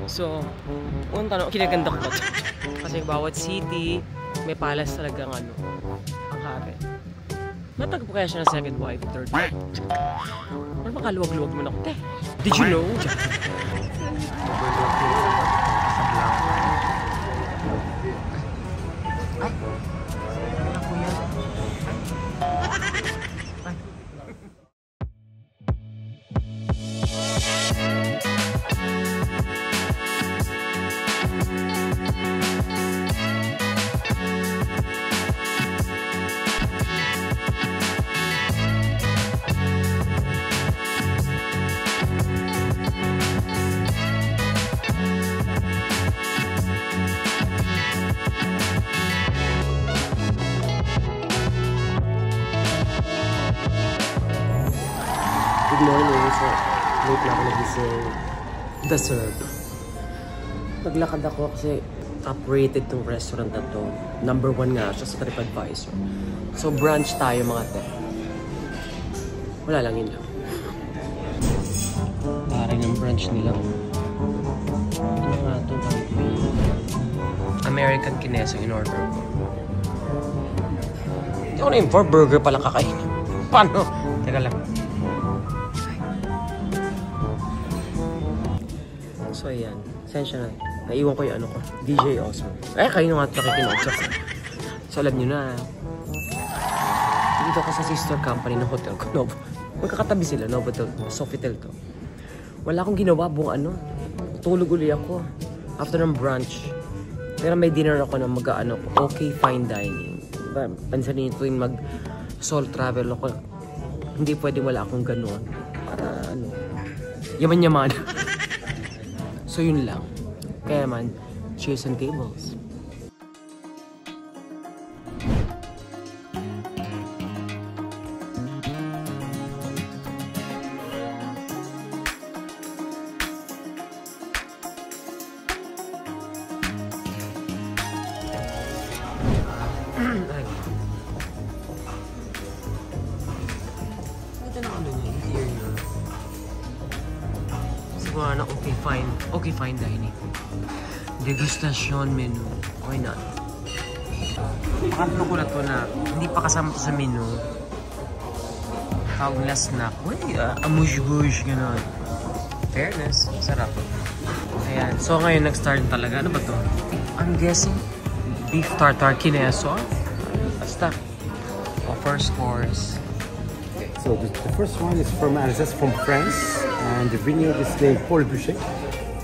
So, unang tanong, kinaganda ko ba ito? Kasi bawat city, may palace talagang ano, ang hari. Natagpo kaya siya ng second wife, third wife. Ano makaluwag-luwag mo na ako? Did you know? Ay! Ako yan. Good morning, so late na ako nagising. The Serb. Naglakad ako kasi top-rated tong restaurant na to. Number 1 nga siya sa TripAdvisor. So brunch tayo mga te. Wala lang yun lang. Parang yung brunch nila. Ano nga ito? American Kineso in order ko. Hindi ko na-inform, burger pala kakainin. Paano? Teka lang. So ayan, sensya na. Naiwan ko yung ano ko, DJ Osmo. Kayo nga ito nakikinodyak. So alam nyo na, dito ako sa sister company ng hotel ko, Novo. Magkakatabi sila, Novotel, Sofitel to. Wala akong ginawa buong ano, tulog uli ako after ng brunch. Pero may dinner ako na mag-ano ko, okay fine dining. Pansanin ito yung mag-soul travel ako. Hindi pwedeng wala akong gano'n. Para ano, yaman-yaman. So yun lang. Kaya man, cheers and tables. Ito na ano niya, interior. Siguro na okay fine dining. Degustation menu. Why not? Pangatlo ko na to na hindi pa kasama to sa menu. Tawag nila snack. Uy, amush-bush, gano'n. Fairness, sarap. Ayan. So ngayon nag-start talaga. Ano ba to? I'm guessing beef tartar kineso. Basta. First course. So the first one is from Alsace, from France, and the vineyard is named Paul Buchet.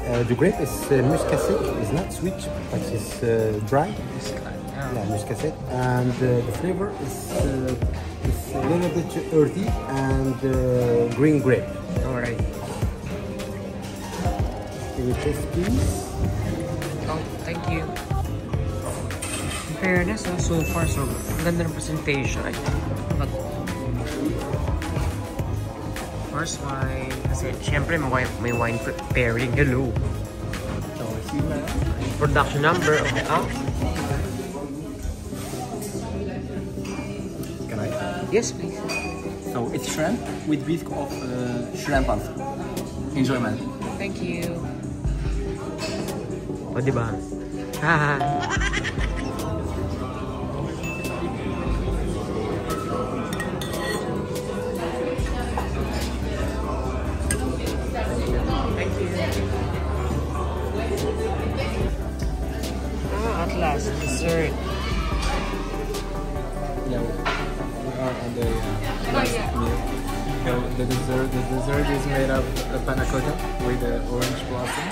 The grape is muscasset. It's not sweet, but it's dry. Yeah, muscasset, and the flavor is a little bit earthy and green grape. All right. Can you taste, please? Oh, thank you. In fairness, so far, so ganda ng presentation. But first wine, kasi syempre may wine pairing. Hello. So, see na. Production number. Okay. Can I? Yes, please. So it's shrimp with whisk of shrimp also. Enjoy, man. Thank you. O, diba? Haha. At last, dessert. Yeah, we are on the last meal. So the dessert is made of panna cotta with the orange blossom.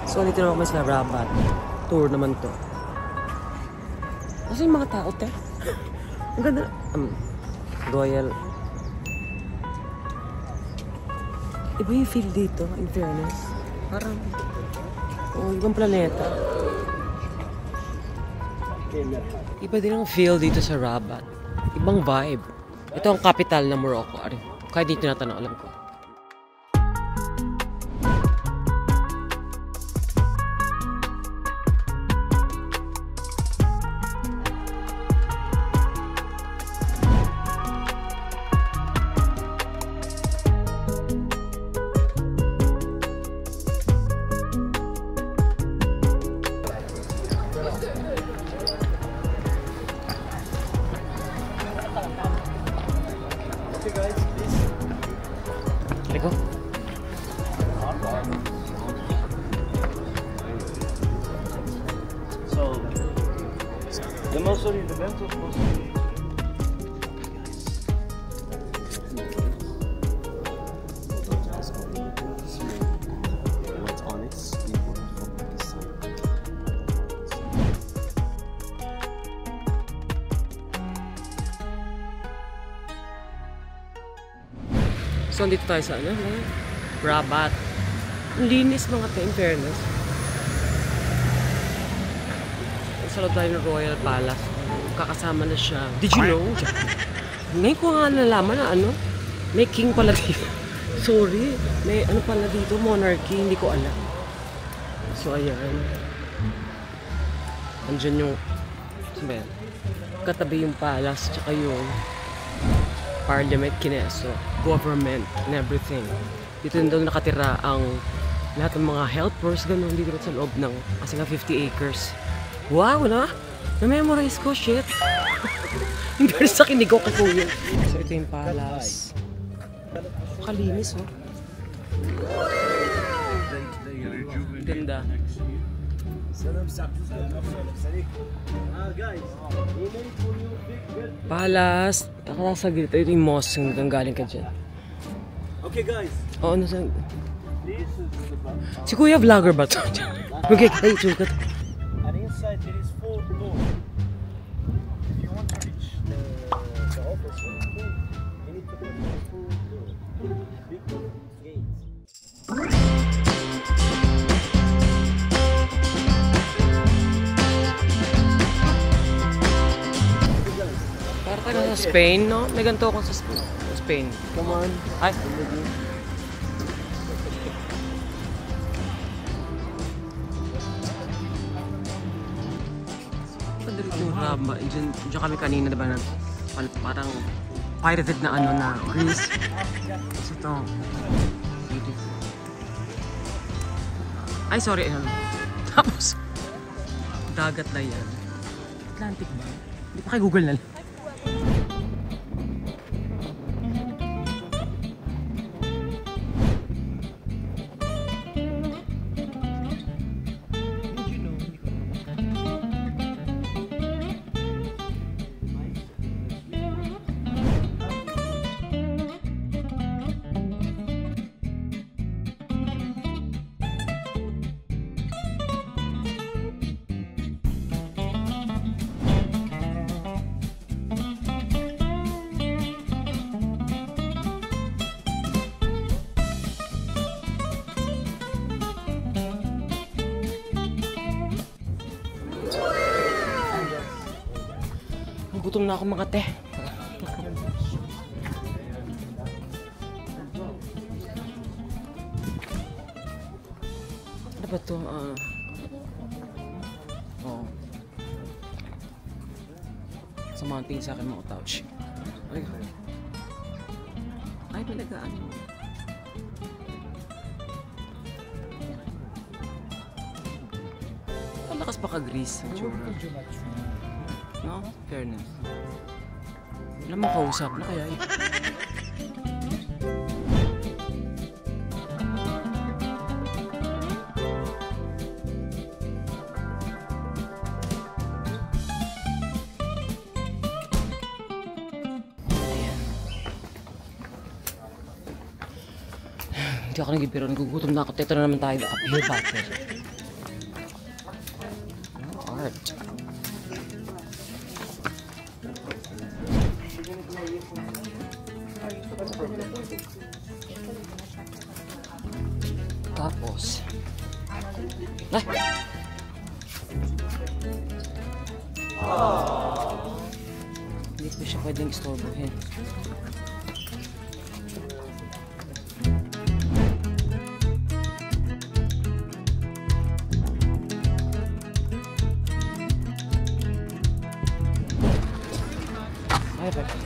So, dito naman kami sa Rabat. Tour naman to. Kasi yung mga tao, te. Ang ganda. Royal. Iba yung feel dito, in fairness. Parang, ibang planeta. Iba din ang feel dito sa Rabat. Ibang vibe. Ito ang capital ng Morocco. Kahit dito natanong, alam ko. The mausoleum, the Bentos mausoleum. What's on its important from this side. So, dito tayo sa ano? Rabat. Ang linis mga te, in fairness. Sa loob tayo ng Royal Palace. Kakasama na siya. Did you know? Ngayon ko nga nalaman na ano, may king pala dito. Sorry, may ano pala dito, monarchy, hindi ko alam. So, ayan. Andyan yung, sabi, katabi yung palace, tsaka yung parliament, kineso, government, and everything. Dito din daw nakatira ang lahat ng mga helpers, gano'n, dito sa loob ng, kasi nga 50 acres. Wow, na? Na-memorize ko, shit. Yung girl sa kinig ko kay Kuya. So, ito yung palace. Kalinis, oh. Ganda. Palace. Nakasa gito. Ito yung mosque. Hanggang galing ka dyan. Okay, guys. Oo, nasa... This is the back. Si Kuya vlogger ba ito? Okay, hey, sukat. And inside there is 4 doors. If you want to reach the office, you need to go to the 4 doors. Big gates. Para tayo sa Spain, no? May ganito ako sa Spain. Come on. Ay. Yung haba, dyan kami kanina, diba, na parang pirated na ano na Greece. So ito, beautiful. Ay, sorry, ano. Tapos, dagat na yan. Atlantic ba? Hindi pa kay Google na lang. Gutom na ako mga te. Ano ba ito? Oh. Sa mountain sa akin mga touch. Ay, talaga ano. Ang lakas pa ka-Greece. No? Fairness. Wala makausap na kaya eh. Ayan. Hindi ako nagipiro. Nagugutom na ako. Ito na naman tayo. Uphill battle. Art. Tapos ay! Hindi ko siya pwedeng istorbohin. Ay, bakit?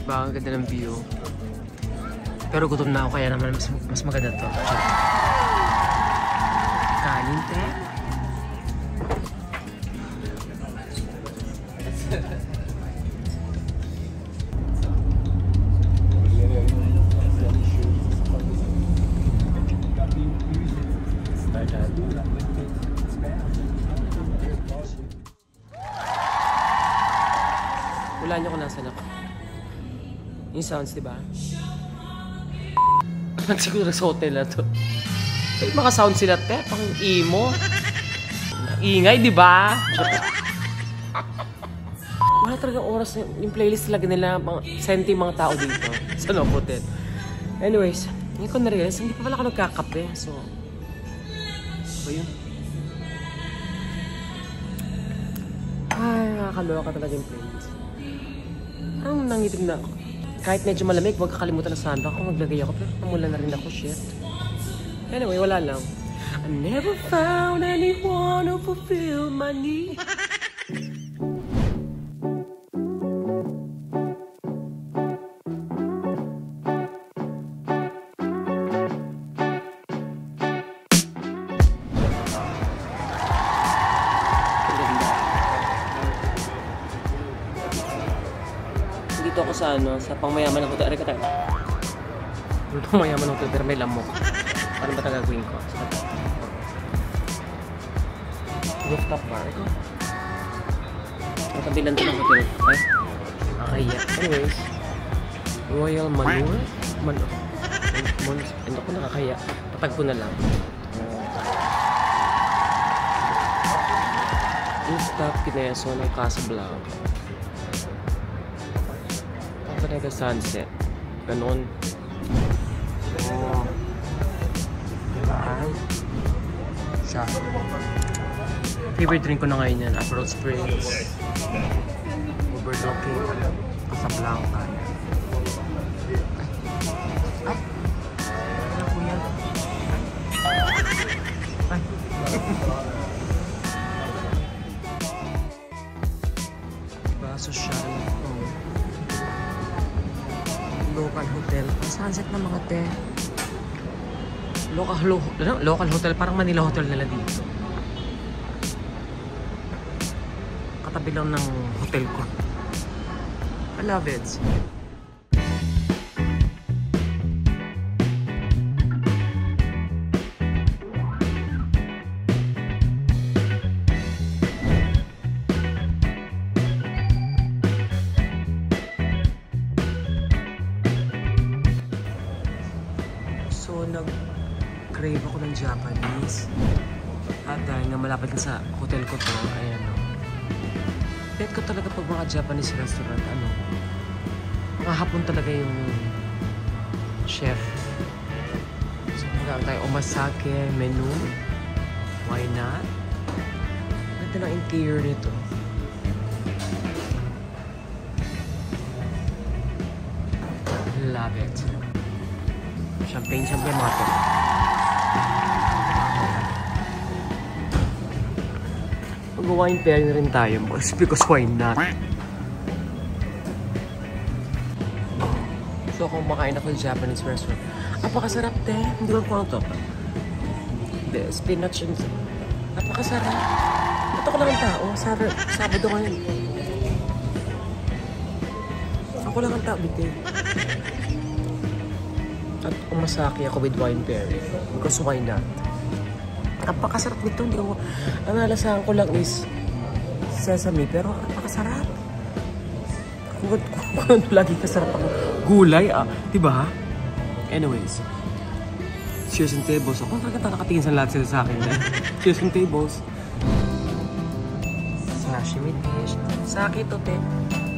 Diba? Ang ganda ng view. Pero gutom na ako kaya naman mas maganda to. Kanin, te? Wala niyo kung nasan ako. Yung sounds, diba? Siguro sa hotel na to. May mga sound sila, te. Pang emo. Ingay, diba? Wala talagang oras na yung playlist talaga nila. Senti mga tao dito. Sa Novotel. Anyways, ngayon ko na-realize, hindi pa pala ako nagkakape. So, ba yun? Ay, nakakaloka talaga yung playlist. Ang nangitim na ako. Kahit medyo malamig, huwag kakalimutan na sanda ako. Maglagay ako, pero namula na rin ako, shit. Anyway, wala lang. I never found anyone who fulfilled my need. Dito ako sa sa pangmayaman ng hotel. Arika tayo. Pangmayaman ng hotel pero may lamok. Paano ba tagagawin ko? Rooftop bar. Ito. Matabilan to ng hotel. Ay. Nakakaya. Anyways. Royal Manure. Ano ko nakakaya. Patag ko na lang. Rooftop Kineso ng Casablanca. Talaga sunset. Ganon. Oh. Siya. Favorite drink ko na ngayon yan. Aperol Spritz. Overlooking. Casablanca. Ay. Ano po yan? Ay. Diba? Social. Local hotel. Sunset na mga te. Local hotel. Parang Manila Hotel nila dito. Katabi lang ng hotel ko. I love it. So, nag-crave ako ng Japanese. At dahil nga malapit na sa hotel ko to, ayan o. Bet ko talaga pag mga Japanese restaurant, mga hapon talaga yung chef. So, magkakaroon tayo omasake menu. Why not? Ganda ng interior nito. Love it. Champagne mga to. Mag-wine pairing na rin tayo because why not? So kung makain ako sa Japanese restaurant, napakasarap te. Hindi ko ano to. The spinach and napakasarap. Ba't ako lang ang tao? Sabado ngayon. Ako lang ang tao, bitin. At umasaki ako with wine pairing. Because why not? Napakasarap nito. Hindi ko, ang nalasahan ko lang is sesame. Pero napakasarap. Kung ano lagi kasarap ako. Gulay, diba? Anyways. Cheers and tables. Ako nakatingin sa lahat sila sa akin. Cheers and tables. Sashimi dish. Sake to, te.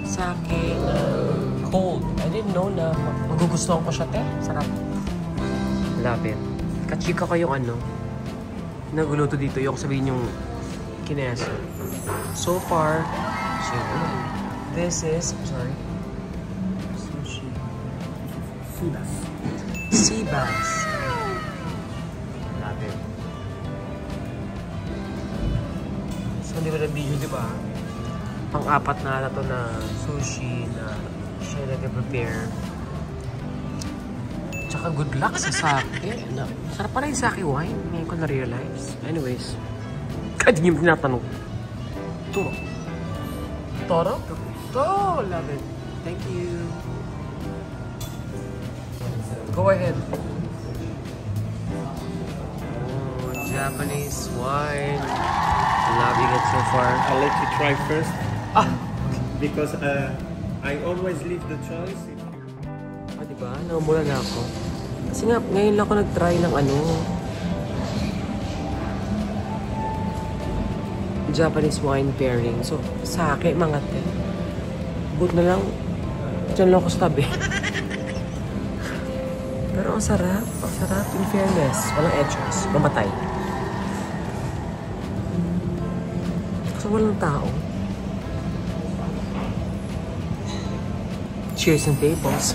Sake cold. I didn't know na magugustuhan ko siya, te. Sarap. Love it. Kachika ko yung naguluto dito. Yung sabihin yung kineso. So far, so this is, sorry. Sushi. Sea bass. Love it. So, hindi ba na video, di ba? Pang-apat na to na sushi na Siya nag-prepare. Tsaka good luck sa sake. Sarap pala yung sake wine. Ngayon ko na-realize. Anyways. Kahit hindi mo tinatanong. Turo. Toro? Oh, love it. Thank you. Go ahead. Oh, Japanese wine. Loving it so far. I'll let you try first. Because I always leave the choice. Diba? Naumula na ako. Kasi nga, ngayon lang ako nag-try ng Japanese wine pairing. So, sake, mga te. But na lang, dyan lang ako sa tabi. Pero ang sarap. Ang sarap, in fairness. Walang edges. Mamatay. So, walang tao. Cheers and tables.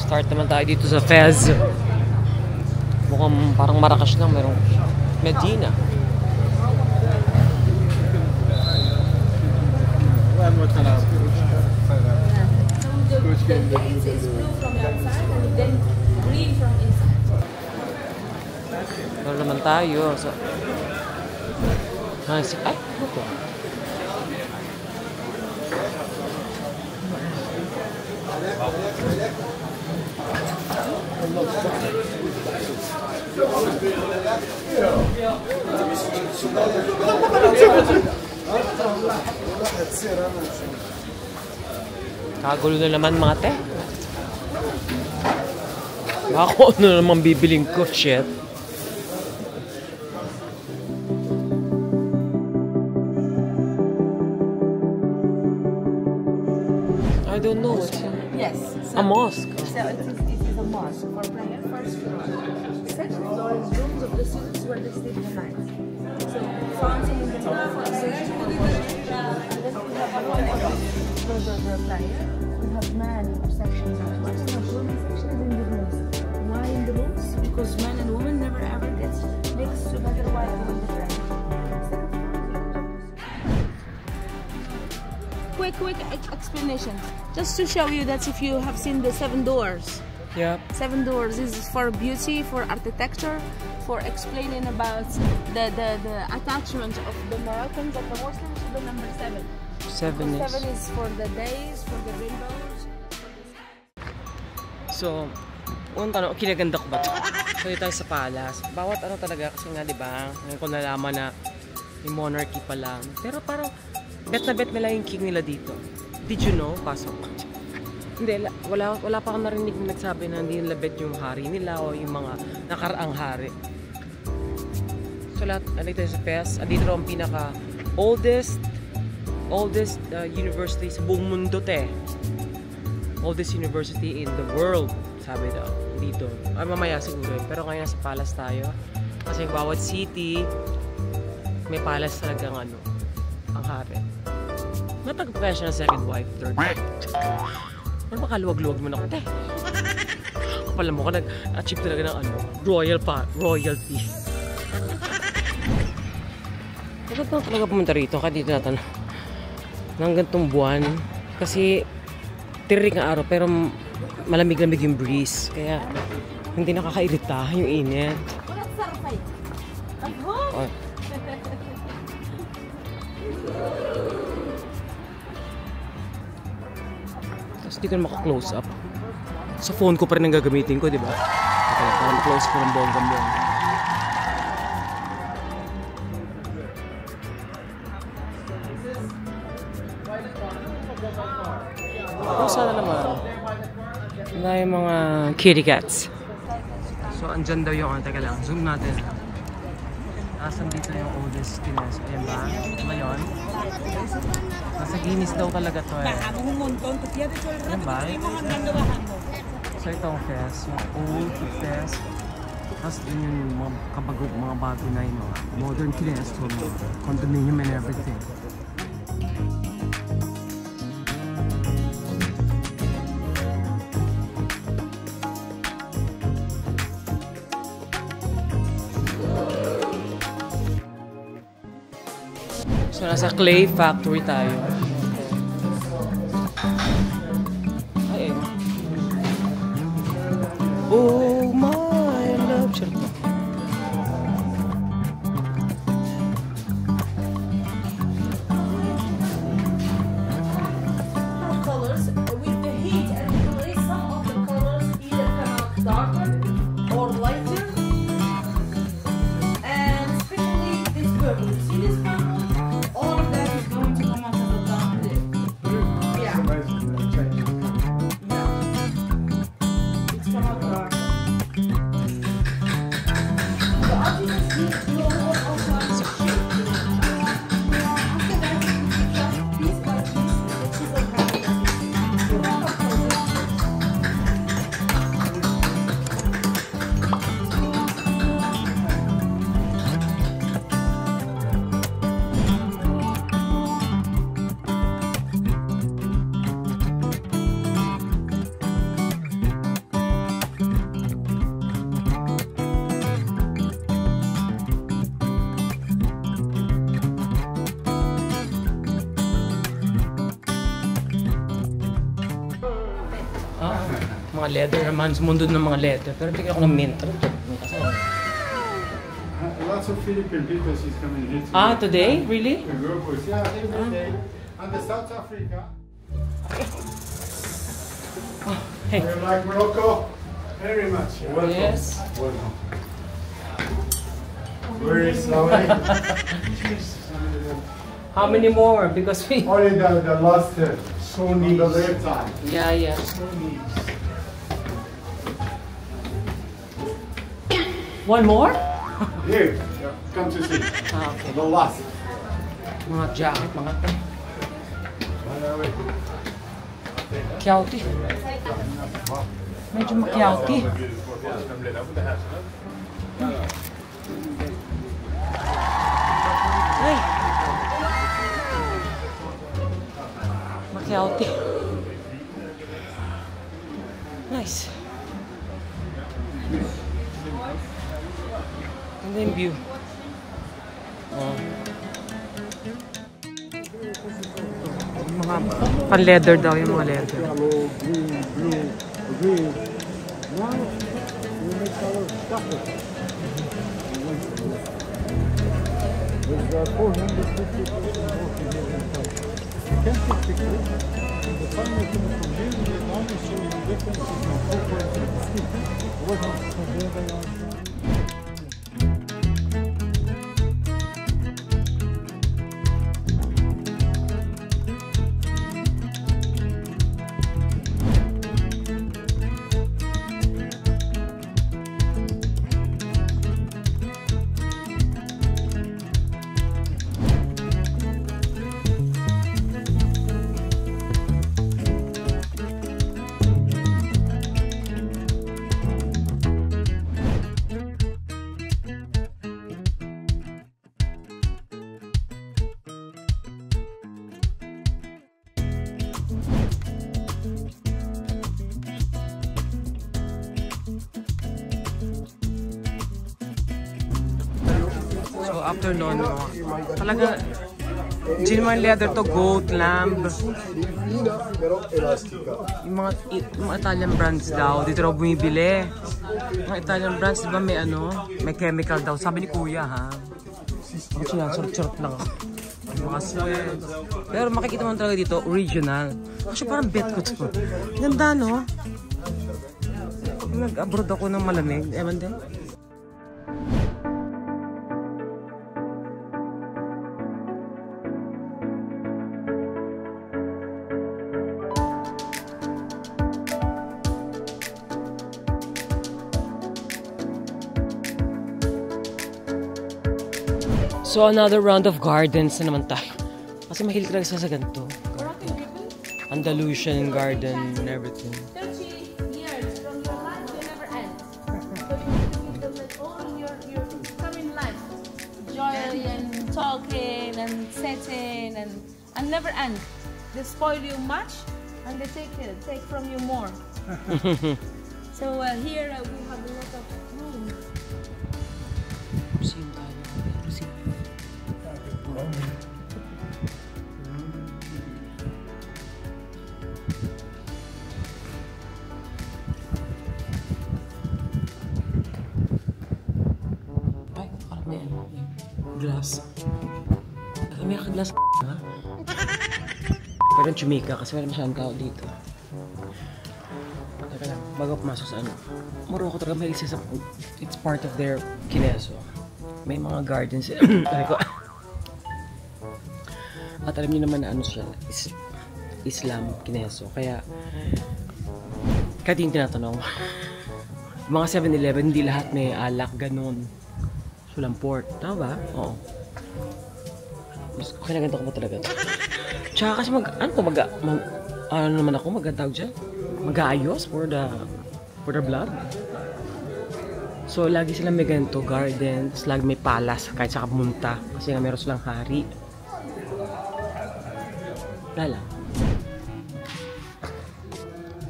Start naman tayo dito sa Fez. Mukhang parang Marrakesh lang, merong Medina. Pero naman tayo sa... Ay, ano to? Kagulo na naman mga te. Baka kung ano naman bibiling ko, shit. I don't know. Yes. A mosque. So it is a mosque for prayer. First floor. Second floor is rooms of the students where they sleep the night. So fountain in the middle for safety for worship. And then we have a for the prayer. We have man sections as well. We have women sections in the rooms. Why in the rooms? Because men and women never ever get mixed together while doing the prayer. Quick explanation. Just to show you that if you have seen the 7 doors. Yep. 7 doors is for beauty, for architecture, for explaining about the attachment of the Moroccans and the Muslims to the number 7. 7 is... 7 is for the days, for the rainbows. So, unang tanong, kinaganda ko ba ito? So, dito tayo sa palace. Bawat ano talaga, kasi nga, di ba, ngayon ko nalaman na yung monarchy pa lang. Pero parang, bet na bet nila yung king nila dito. Did you know? Pasok. Hindi, wala pa akong narinig na nagsabi na hindi nila bet yung hari nila o yung mga nakaraang hari. So lahat, dito sa Fez, dito raw ang pinaka oldest university sa buong mundo, te. Oldest university in the world, sabi daw, dito. Ay, mamaya siguro eh. Pero ngayon nasa palace tayo. Kasi bawat city, may palace talagang ang hari. Matagpo kaya siya ng second wife, third wife. Ano ba kaluwag-luwag mo na ko, te? Kapala mo ko, nag-achieve talaga ng royalty. Bakit na talaga pumunta rito? Kaya dito natin ng gantong buwan. Kasi tirik ang araw, pero malamig-lamig yung breeze. Kaya hindi nakakairita yung init. Oh. Tapos di ko na maka-close up. Sa phone ko pa rin ang gagamitin ko, di ba? Okay, para ma-close ko ng bonggang-bongga. Oh, sana naman. Wala yung mga kitty cats. So, andyan daw yung, teka lang, zoom natin. asan dito yung oldest Guinness. Ayan ba? Ngayon, nasa Guinness daw talaga to eh. Ayan ba? So itong fest, yung old fest. Tapos yun yung mga bago na yung mga modern Guinness, so condominium and everything. So, nasa clay factory tayo. Ay, oh my love. Colors with the heat and the glaze, some of the colors either come out darker or lighter, and especially this purple. See this purple? All of that is going to come out as a dark blue. Yeah. Yeah. It's come out dark. The ultimate heat will also have to shift. After that, just piece by piece, the chisel pattern. You have a process. Mga leather naman, sumunod ng mga leather. Pero bigyan ako ng mint. Lots of Philippine people is coming here today. Ah, today? Really? The groups, yeah, every day. And the South Africa. Hey. You like Morocco? Very much. Welcome. Yes. Welcome. Where is Slawey? How many more? Because we... Only the last Sunni, the red time. Yeah, yeah. One more? Here, come to see. Ah, okay. The last. Mga jacket, mga to. Kiauti. Medyo makiauti. Ay! Makiauti. Nice. Ganda yung view. Oh. Mga pan-leather daw yung mga leather. Yellow, green, blue, green. Now, we make color chocolate. With 450 You can take pictures. The final thing from here in Vietnam is showing the differences in purple and skin. What else from there they are? So after nun, talaga genuine leather to, goat, lamb. Yung mga Italian brands daw, dito raw bumibili. Mga Italian brands, diba may ano, may chemical daw. Sabi ni Kuya ha. Ang sinasarap-sarap lang ako. Mga sweats. Pero makikita mo talaga dito, original. Actually parang bet ko to. Ganda no? Pag nag-abroad ako ng malamig, ewan din. So, another round of gardens na naman tayo. Kasi mahilig talaga sa ganito. Andalusian garden and everything. 30 years from your life will never end. So you give them like all your coming life. Joy and talking and setting and never end. They spoil you much and they take from you more. So here we have a lot of room. Glass. May glass ha? Parang Jamaica kasi wala masyadong tao dito. Teka lang, bago pumasok sa ano. Morocco talaga may isa sa... It's part of their Kineso. May mga gardens. At alam niyo naman na ano siya, Islam, Kineso. Kaya, kahit yung tinatanong, mga 7-Eleven, hindi lahat may alak, ganun. Sulamport. Tama ba? Oo. Okay na ganito ko ba talaga ito? Tsaka kasi ano naman ako, mag-tawag dyan? Mag-aayos for the vlog. So, lagi silang may ganito, garden, tapos lagi may palace, kahit sa pumunta. Kasi nga meron silang hari. Lala.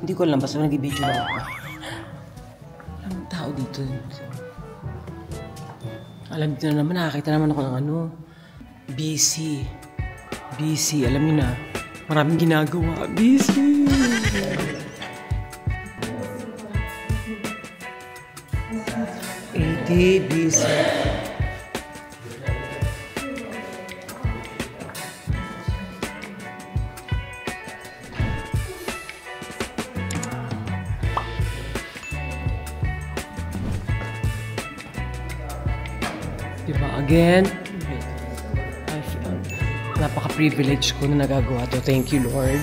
Hindi ko alam, basta nag-video lang ako. Walang tao dito. Alam niyo na naman, nakakita naman ako ng ano, busy. Alam niyo na, maraming ginagawa. Busy. Busy. Diba? Again, napaka-privilege ko na nagagawa to. Thank you, Lord.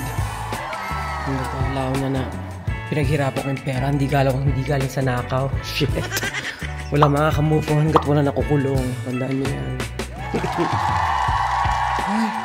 Hindi ko alam na pinaghirapan ko yung pera. Hindi galing sa nakaw. Shit. Wala makaka-move on hanggat wala nakukulong. Tandaan niyo yan. Ay.